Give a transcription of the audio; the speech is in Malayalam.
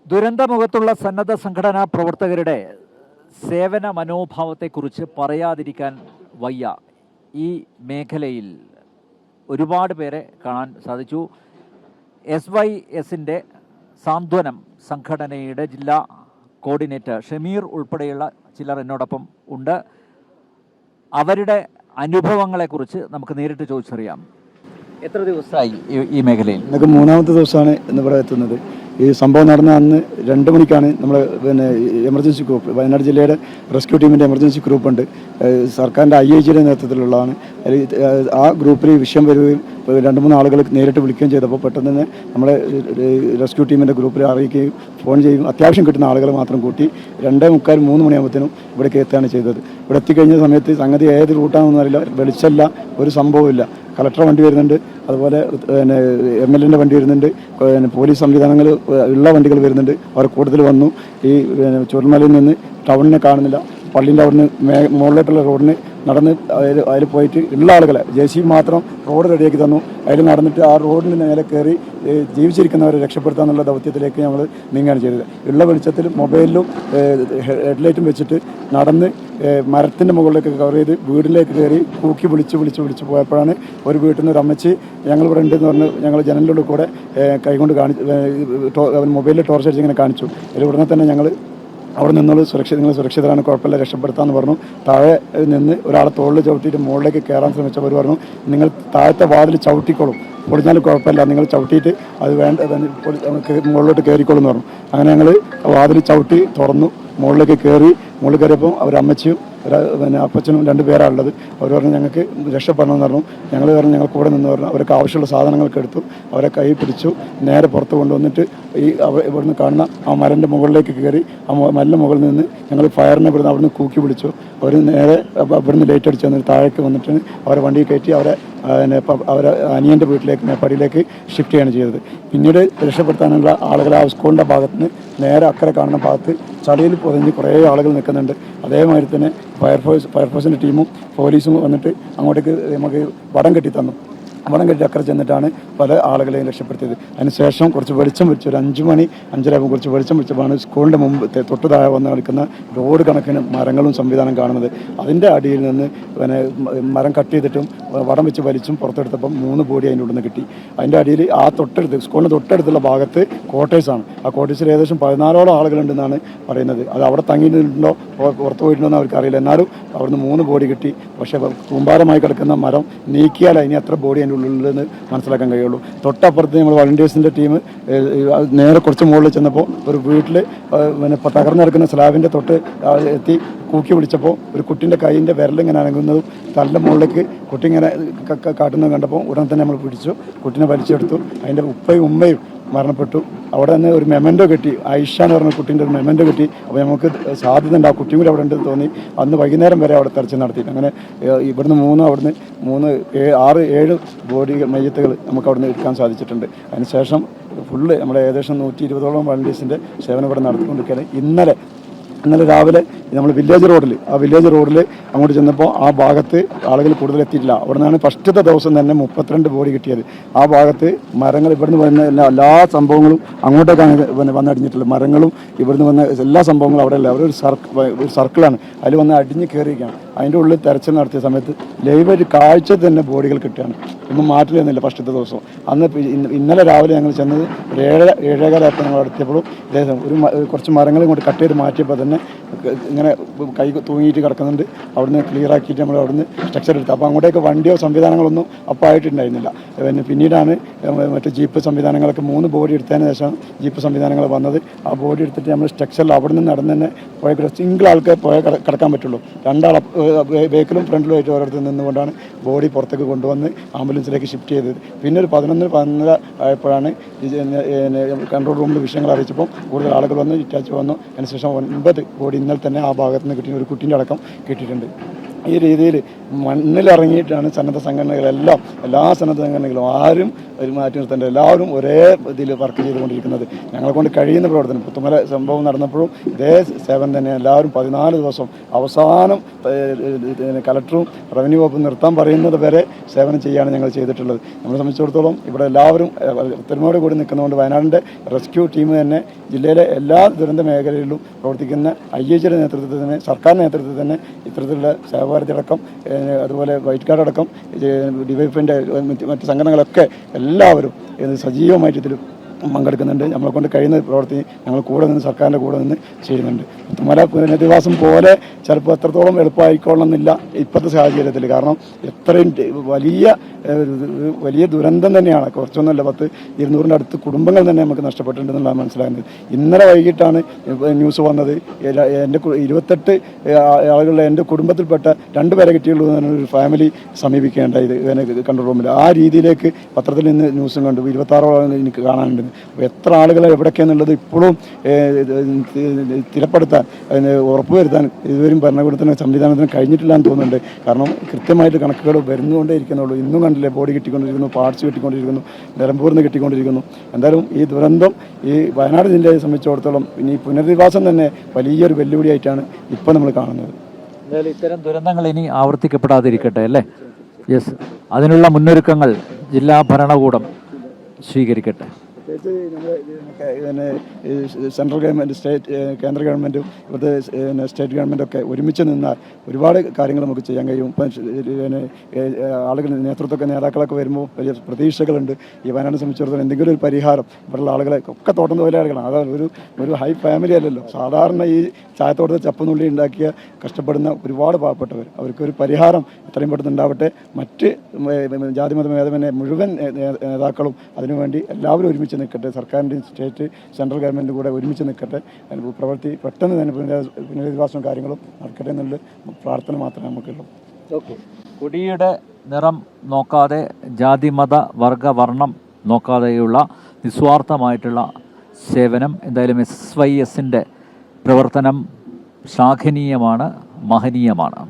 ദുരന്തമുഖത്തുള്ള സന്നദ്ധ സംഘടനാ പ്രവർത്തകരുടെ സേവന മനോഭാവത്തെക്കുറിച്ച് പറയാതിരിക്കാൻ വയ്യ. ഈ മേഖലയിൽ ഒരുപാട് പേരെ കാണാൻ സാധിച്ചു. SYSൻ്റെ സാന്ത്വനം സംഘടനയുടെ ജില്ലാ കോർഡിനേറ്റർ ഷമീർ ഉൾപ്പെടെയുള്ള ചിലർ എന്നോടൊപ്പം ഉണ്ട്. അവരുടെ അനുഭവങ്ങളെക്കുറിച്ച് നമുക്ക് നേരിട്ട് ചോദിച്ചറിയാം. എത്ര ദിവസമായി ഈ മേഖലയിൽ? ഇന്നൊക്കെ മൂന്നാമത്തെ ദിവസമാണ് ഇന്നിവിടെ എത്തുന്നത്. ഈ സംഭവം നടന്ന അന്ന് 2 മണിക്കാണ് നമ്മൾ എമർജൻസി ഗ്രൂപ്പ്, വയനാട് ജില്ലയുടെ റെസ്ക്യൂ ടീമിൻ്റെ എമർജൻസി ഗ്രൂപ്പുണ്ട്, സർക്കാരിൻ്റെ IIGയുടെ നേതൃത്വത്തിലുള്ളതാണ്. ആ ഗ്രൂപ്പിൽ വിഷയം വരികയും 2-3 ആളുകൾ നേരിട്ട് വിളിക്കുകയും ചെയ്തപ്പോൾ പെട്ടെന്ന് തന്നെ നമ്മളെ റെസ്ക്യൂ ടീമിൻ്റെ ഗ്രൂപ്പിൽ അറിയിക്കുകയും ഫോൺ ചെയ്യും അത്യാവശ്യം കിട്ടുന്ന ആളുകളെ മാത്രം കൂട്ടി 2:45-3 മണിയാകുമ്പോഴത്തേനും ഇവിടേക്ക് എത്തുകയാണ് ചെയ്തത്. ഇവിടെ എത്തിക്കഴിഞ്ഞ സമയത്ത് സംഗതി ഏത് റൂട്ടാണെന്നൊന്നും അറിയില്ല, വെളിച്ചമില്ല, ഒരു സംഭവമില്ല. കളക്ടർ വണ്ടി വരുന്നുണ്ട്, അതുപോലെ MLAൻ്റെ വണ്ടി വരുന്നുണ്ട്, പോലീസ് സംവിധാനങ്ങൾ ഉള്ള വണ്ടികൾ വരുന്നുണ്ട്. അവർ കൂടുതൽ വന്നു. ഈ ചുരൽമലയിൽ നിന്ന് ടൗണിനെ കാണുന്നില്ല, പള്ളീൻ്റെ അവിടുന്ന് മുകളിലോട്ടുള്ള റോഡിന് നടന്ന് അതിൽ പോയിട്ട് ഉള്ള ആളുകളെ JCB മാത്രം റോഡ് റെഡിയാക്കി തന്നു. അതിൽ നടന്നിട്ട് ആ റോഡിന് നേരെ കയറി ജീവിച്ചിരിക്കുന്നവരെ രക്ഷപ്പെടുത്തുക എന്നുള്ള ദൗത്യത്തിലേക്ക് ഞങ്ങൾ നീങ്ങുകയാണ് ചെയ്തത്. ഉള്ള വെളിച്ചത്തിൽ മൊബൈലിലും ഹെഡ്ലൈറ്റും വെച്ചിട്ട് നടന്ന് മരത്തിൻ്റെ മുകളിലേക്ക് കവർ ചെയ്ത് വീട്ടിലേക്ക് കയറി കൂക്കി വിളിച്ച് പോയപ്പോഴാണ് ഒരു വീട്ടിൽ നിന്ന് ഒരു അമ്മച്ചി ഞങ്ങളിവിടെ ഉണ്ടെന്ന് പറഞ്ഞ് ഞങ്ങൾ ജനലിൻ്റെ കൂടെ കൈകൊണ്ട് മൊബൈലിൽ ടോർച്ച് അടിച്ച് ഇങ്ങനെ കാണിച്ചു. അതിൽ ഉടനെ തന്നെ ഞങ്ങൾ അവിടെ നിന്നുള്ള നിങ്ങൾ സുരക്ഷിതരാണ്, കുഴപ്പമില്ല, രക്ഷപ്പെടുത്താമെന്ന് പറഞ്ഞു. താഴെ നിന്ന് ഒരാളെ തോളിൽ ചവിട്ടിയിട്ട് മുകളിലേക്ക് കയറാൻ ശ്രമിച്ചവർ പറഞ്ഞു, നിങ്ങൾ താഴത്തെ വാതിൽ ചവിട്ടിക്കോളും, പൊളിഞ്ഞാലും കുഴപ്പമില്ല, നിങ്ങൾ ചവിട്ടിയിട്ട് അത് മുകളിലോട്ട് കയറിക്കോളും എന്ന് പറഞ്ഞു. അങ്ങനെ ഞങ്ങൾ വാതിൽ ചവിട്ടി തുറന്നു, മുകളിലേക്ക് കയറിയപ്പോൾ അവരമ്മച്ചിയും അപ്പച്ചനും 2 പേരാണുള്ളത്. അവർ പറഞ്ഞു ഞങ്ങൾക്ക് രക്ഷപ്പെടണമെന്ന് പറഞ്ഞു. ഞങ്ങൾ പറഞ്ഞു ഞങ്ങൾ കൂടെ നിന്ന് പറഞ്ഞു. അവർക്ക് ആവശ്യമുള്ള സാധനങ്ങളൊക്കെ എടുത്തു, അവരെ കൈ പിടിച്ചു, നേരെ പുറത്ത് കൊണ്ടുവന്നിട്ട് ഇവിടുന്ന് കാണുന്ന ആ മരൻ്റെ മുകളിലേക്ക് കയറി ആ മലിൻ്റെ മുകളിൽ നിന്ന് ഞങ്ങൾ ഫയറിനെ അവിടുന്ന് കൂക്കി വിളിച്ചു. അവർ നേരെ ഇവിടുന്ന് ലൈറ്റ് അടിച്ച് വന്നിട്ട് താഴേക്ക് വന്നിട്ട് അവരെ വണ്ടിയിൽ കയറ്റി അവരെ അനിയൻ്റെ വീട്ടിലേക്ക് മേപ്പാടിയിലേക്ക് ഷിഫ്റ്റ് ചെയ്യാണ് ചെയ്തത്. പിന്നീട് രക്ഷപ്പെടുത്താനുള്ള ആളുകളെ ആ സ്കൂളിൻ്റെ ഭാഗത്ത് നിന്ന് നേരെ അക്കരെ കാണുന്ന ഭാഗത്ത് ചളിയിൽ പൊതിഞ്ഞ് കുറേ ആളുകൾ നിൽക്കുന്നുണ്ട്. അതേമാതിരി തന്നെ ഫയർഫോഴ്സിൻ്റെ ടീമും പോലീസും വന്നിട്ട് അങ്ങോട്ടേക്ക് നമുക്ക് വടം കെട്ടി തന്നു. വടം കെട്ടി അക്കരെ ചെന്നിട്ടാണ് പല ആളുകളെയും രക്ഷപ്പെടുത്തിയത്. അതിനുശേഷം കുറച്ച് വെളിച്ചം വെച്ച് ഒരു 5 മണി 5:30 കുറച്ച് വെളിച്ചം വെച്ചപ്പോഴാണ് സ്കൂളിൻ്റെ മുമ്പ് തൊട്ട് താഴെ വന്ന് കളിക്കുന്ന റോഡ് കണക്കിന് മരങ്ങളും സംവിധാനം കാണുന്നത്. അതിൻ്റെ അടിയിൽ നിന്ന് മരം കട്ട് ചെയ്തിട്ടും വടം വെച്ച് വലിച്ചും പുറത്തെടുത്തപ്പം 3 ബോഡി അതിൻ്റെ ഉള്ളിൽ നിന്ന് കിട്ടി. അതിൻ്റെ അടിയിൽ ആ സ്കൂളിന് തൊട്ടടുത്തുള്ള ഭാഗത്ത് ക്വാർട്ടേഴ്സാണ്. ആ ക്വാർട്ടേഴ്സിൽ ഏകദേശം 14ഓളം ആളുകളുണ്ടെന്നാണ് പറയുന്നത്. അത് അവിടെ തങ്ങിയിട്ടുണ്ടോ പുറത്ത് പോയിട്ടുണ്ടോ എന്ന് അവർക്കറിയില്ല. എന്നാലും അവിടുന്ന് 3 ബോഡി കിട്ടി. പക്ഷേ കൂമ്പാരമായി കിടക്കുന്ന മരം നീക്കിയാൽ അതിന് എത്ര ബോഡി അതിൻ്റെ ഉള്ളിലെന്ന് മനസ്സിലാക്കാൻ കഴിയുള്ളൂ. തൊട്ടപ്പുറത്ത് നമ്മൾ വളണ്ടിയേഴ്സിൻ്റെ ടീം നേരെ കുറച്ച് മുകളിൽ ചെന്നപ്പോൾ ഒരു വീട്ടിൽ തകർന്നു കിടക്കുന്ന സ്ലാബിൻ്റെ തൊട്ട് എത്തി കൂക്കി വിളിച്ചപ്പോൾ ഒരു കുട്ടീൻ്റെ കൈയിൻ്റെ വിരലിങ്ങനെ അനങ്ങുന്നതും തലിൻ്റെ മുകളിലേക്ക് കുട്ടി ഇങ്ങനെ കാട്ടുന്നത് കണ്ടപ്പോൾ ഉടൻ തന്നെ നമ്മൾ പിടിച്ചു, കുട്ടീനെ വലിച്ചെടുത്തു. അതിൻ്റെ ഉപ്പയും ഉമ്മയും മരണപ്പെട്ടു. അവിടെ നിന്ന് ഒരു മെമൻറ്റോ കിട്ടി, ആയിഷ എന്ന് പറഞ്ഞ കുട്ടീൻ്റെ ഒരു മെമൻറ്റോ കിട്ടി. അപ്പോൾ നമുക്ക് സാധ്യത ഉണ്ട് ആ കുട്ടിയും കൂടി അവിടെ ഉണ്ടെന്ന് തോന്നി. അന്ന് വൈകുന്നേരം വരെ അവിടെ തെരച്ചിൽ നടത്തിയിട്ട് അങ്ങനെ ഇവിടുന്ന് 6-7 ബോഡി മയ്യത്തുകൾ നമുക്ക് അവിടെ നിന്ന് എടുക്കാൻ സാധിച്ചിട്ടുണ്ട്. അതിനുശേഷം ഫുള്ള് നമ്മുടെ ഏകദേശം 120ഓളം വളണ്ടിയേഴ്സിൻ്റെ സേവനം ഇവിടെ നടത്തിക്കൊണ്ടിരിക്കുകയാണ്. ഇന്നലെ രാവിലെ നമ്മൾ വില്ലേജ് റോഡിൽ അങ്ങോട്ട് ചെന്നപ്പോൾ ആ ഭാഗത്ത് ആളുകൾ കൂടുതൽ എത്തിയിട്ടില്ല. അവിടെ നിന്നാണ് ഫസ്റ്റത്തെ ദിവസം തന്നെ 32 ബോഡി കിട്ടിയത്. ആ ഭാഗത്ത് മരങ്ങൾ ഇവിടുന്ന് വരുന്ന എല്ലാ സംഭവങ്ങളും അങ്ങോട്ടേക്കാണ് വന്നടിഞ്ഞിട്ടുള്ളത്. മരങ്ങളും ഇവിടുന്ന് വന്ന എല്ലാ സംഭവങ്ങളും അവിടെ അല്ല, അവരൊരു സർക്കിളാണ്, അതിൽ വന്ന് അടിഞ്ഞ് കയറിയിരിക്കുകയാണ്. അതിൻ്റെ ഉള്ളിൽ തെരച്ചിൽ നടത്തിയ സമയത്ത് ലൈവായിട്ട് കാഴ്ച തന്നെ ബോഡികൾ കിട്ടുകയാണ്. ഒന്നും മാറ്റില്ലെന്നില്ല ഫസ്റ്റത്തെ ദിവസം. ഇന്നലെ രാവിലെ ഞങ്ങൾ ചെന്നത് 7:15 ഞങ്ങൾ എത്തിയപ്പോഴും കുറച്ച് മരങ്ങൾ ഇങ്ങോട്ട് കട്ട് ചെയ്ത് മാറ്റിയപ്പോൾ തന്നെ ഇങ്ങനെ കൈ തൂങ്ങിയിട്ട് കിടക്കുന്നുണ്ട്. അവിടുന്ന് ക്ലിയർ ആക്കിയിട്ട് നമ്മൾ അവിടുന്ന് സ്ട്രക്ചർ എടുത്തു. അപ്പോൾ അങ്ങോട്ടേക്ക് വണ്ടിയോ സംവിധാനങ്ങളൊന്നും അപ്പോൾ ആയിട്ടുണ്ടായിരുന്നില്ല. പിന്നീടാണ് മറ്റു ജീപ്പ് സംവിധാനങ്ങളൊക്കെ 3 ബോഡി എടുത്തതിന് ശേഷം ജീപ്പ് സംവിധാനങ്ങൾ വന്നത്. ആ ബോഡി എടുത്തിട്ട് നമ്മൾ സ്ട്രക്ചറിൽ അവിടെ നിന്ന് നടന്ന് തന്നെ സിംഗിൾ ആൾക്ക് കിടക്കാൻ പറ്റുള്ളൂ. 2 ആൾ ബേക്കിലും ഫ്രണ്ടിലുമായിട്ട് ഓരോരുത്തർ നിന്നുകൊണ്ടാണ് ബോഡി പുറത്തേക്ക് കൊണ്ടുവന്ന് ആംബുലൻസിലേക്ക് ഷിഫ്റ്റ് ചെയ്തത്. പിന്നെ ഒരു 11-11:30 ആയപ്പോഴാണ് കൺട്രോൾ റൂമിൽ വിഷയങ്ങൾ അറിയിച്ചപ്പോൾ കൂടുതൽ ആളുകൾ വന്ന് ഡിറ്റാച്ച് വന്നു. അതിനുശേഷം 9 ബോഡി ഇന്നലെ തന്നെ ആ ഭാഗത്ത് നിന്ന് കിട്ടിയ ഒരു കുട്ടീൻ്റെ അടക്കം കിട്ടിയിട്ടുണ്ട്. ഈ രീതിയിൽ മണ്ണിലിറങ്ങിയിട്ടാണ് സന്നദ്ധ സംഘടനകളെല്ലാം, എല്ലാ സന്നദ്ധ സംഘടനകളും ആരും ഒരു മാറ്റി നിർത്തേണ്ട, എല്ലാവരും ഒരേ ഇതിൽ വർക്ക് ചെയ്തുകൊണ്ടിരിക്കുന്നത്. ഞങ്ങളെ കൊണ്ട് കഴിയുന്ന പ്രവർത്തനം പുത്തുമല സംഭവം നടന്നപ്പോഴും ഇതേ സേവനം തന്നെ എല്ലാവരും 14 ദിവസം അവസാനം കളക്ടറും റവന്യൂ വകുപ്പും നിർത്താൻ പറയുന്നത് വരെ സേവനം ചെയ്യുകയാണ് ഞങ്ങൾ ചെയ്തിട്ടുള്ളത്. നമ്മളെ സംബന്ധിച്ചിടത്തോളം ഇവിടെ എല്ലാവരും ഒത്തൊരുമയോട് കൂടി നിൽക്കുന്നതുകൊണ്ട് വയനാടിൻ്റെ റെസ്ക്യൂ ടീം തന്നെ ജില്ലയിലെ എല്ലാ ദുരന്ത മേഖലകളിലും പ്രവർത്തിക്കുന്ന IHയുടെ നേതൃത്വത്തിൽ തന്നെ, സർക്കാർ നേതൃത്വത്തിൽ തന്നെ ഇത്തരത്തിലുള്ള സഹഭാരതി അടക്കം, അതുപോലെ വൈറ്റ് കാർഡ് അടക്കം, ഡിവൈഎഫിൻ്റെ മറ്റ് സംഘടനകളൊക്കെ എല്ലാവരും സജീവമായിട്ട് ഇതിൽ പങ്കെടുക്കുന്നുണ്ട്. നമ്മളെ കൊണ്ട് കഴിയുന്ന പ്രവൃത്തി ഞങ്ങൾ കൂടെ നിന്ന്, സർക്കാരിൻ്റെ കൂടെ നിന്ന് ചെയ്യുന്നുണ്ട്. പുത്തുമല പുനരധിവാസം പോലെ ചിലപ്പോൾ എത്രത്തോളം എളുപ്പമായിക്കൊള്ളണമെന്നില്ല ഇപ്പോഴത്തെ സാഹചര്യത്തിൽ. കാരണം എത്രയും വലിയ ദുരന്തം തന്നെയാണ്. കുറച്ചൊന്നുമല്ല, 100-200 അടുത്ത് കുടുംബങ്ങൾ തന്നെ നമുക്ക് നഷ്ടപ്പെട്ടിട്ടുണ്ടെന്നുള്ളതാണ് മനസ്സിലാകുന്നത്. ഇന്നലെ വൈകിട്ടാണ് ന്യൂസ് വന്നത്, എൻ്റെ 28 ആളുകളുടെ എൻ്റെ കുടുംബത്തിൽപ്പെട്ട 2 പേരെ കിട്ടിയുള്ളൂ എന്നൊരു ഫാമിലി സമീപിക്കേണ്ടായത് കൺട്രോൾ റൂമിൽ. ആ രീതിയിലേക്ക് പത്രത്തിൽ നിന്ന് ന്യൂസും കണ്ടു. 26 എനിക്ക് കാണാനുണ്ട്. അപ്പോൾ എത്ര ആളുകൾ എവിടെയൊക്കെയാണെന്നുള്ളത് ഇപ്പോഴും സ്ഥിരപ്പെടുത്താൻ, ഉറപ്പുവരുത്താൻ ഇതുവരും ഭരണകൂടത്തിന് സംവിധാനത്തിന് കഴിഞ്ഞിട്ടില്ല എന്ന് തോന്നുന്നുണ്ട്. കാരണം കൃത്യമായിട്ട് കണക്കുകൾ വരുന്നുകൊണ്ടേ ഇരിക്കുന്നുള്ളൂ. ഇന്നും കണ്ടില്ലേ, ബോഡി കിട്ടിക്കൊണ്ടിരിക്കുന്നു, പാർട്സ് കിട്ടിക്കൊണ്ടിരിക്കുന്നു, നിലമ്പൂരിൽ നിന്ന് കിട്ടിക്കൊണ്ടിരിക്കുന്നു. എന്തായാലും ഈ ദുരന്തം ഈ വയനാട് ജില്ലയെ സംബന്ധിച്ചിടത്തോളം ഇനി പുനരധിവാസം തന്നെ വലിയൊരു വെല്ലുവിളിയായിട്ടാണ് ഇപ്പോൾ നമ്മൾ കാണുന്നത്. എന്തായാലും ഇത്തരം ദുരന്തങ്ങൾ ഇനി ആവർത്തിക്കപ്പെടാതിരിക്കട്ടെ അല്ലേ? യെസ്, അതിനുള്ള മുന്നൊരുക്കങ്ങൾ ജില്ലാ ഭരണകൂടം സ്വീകരിക്കട്ടെ. സെൻട്രൽ ഗവൺമെൻറ്, കേന്ദ്ര ഗവൺമെൻറ്റും ഇവിടുത്തെ സ്റ്റേറ്റ് ഗവൺമെൻറ്റൊക്കെ ഒരുമിച്ച് നിന്നാൽ ഒരുപാട് കാര്യങ്ങൾ നമുക്ക് ചെയ്യാൻ കഴിയും. ഇപ്പം ആളുകൾ നേതൃത്വമൊക്കെ നേതാക്കളൊക്കെ വരുമ്പോൾ വലിയ പ്രതീക്ഷകളുണ്ട്. ഈ വയനാടിനെ സംബന്ധിച്ചിടത്തോളം എന്തെങ്കിലും ഒരു പരിഹാരം ഇവിടെയുള്ള ആളുകളെ ഒക്കെ തോട്ടം തൊഴിലാളികളാണ്. അതാണ് ഒരു ഹൈ ഫാമിലി അല്ലല്ലോ. സാധാരണ ഈ ചായത്തോട്ടത്തിൽ ചപ്പുനുള്ളി ഉണ്ടാക്കിയ കഷ്ടപ്പെടുന്ന ഒരുപാട് പാവപ്പെട്ടവർ, അവർക്കൊരു പരിഹാരം എത്രയും പെട്ടെന്ന് ഉണ്ടാവട്ടെ. മറ്റ് ജാതിമത ഭേദമന്യേ മുഴുവൻ നേതാക്കളും അതിനുവേണ്ടി എല്ലാവരും ഒരുമിച്ച് നിൽക്കട്ടെ. സർക്കാരിൻ്റെയും സ്റ്റേറ്റ് സെൻട്രൽ ഗവൺമെൻറ്റും കൂടെ ഒരുമിച്ച് നിൽക്കട്ടെ. പ്രവൃത്തി പെട്ടെന്ന് തന്നെ പുനരധിവാസവും കാര്യങ്ങളും നടക്കട്ടെ എന്നുള്ള പ്രാർത്ഥന മാത്രമേ നമുക്കുള്ളൂ. ഓക്കെ, കൊടിയുടെ നിറം നോക്കാതെ, ജാതി മത വർഗ വർണ്ണം നോക്കാതെയുള്ള നിസ്വാർത്ഥമായിട്ടുള്ള സേവനം, എന്തായാലും SYSൻ്റെ പ്രവർത്തനം ശ്ലാഘനീയമാണ്, മഹനീയമാണ്.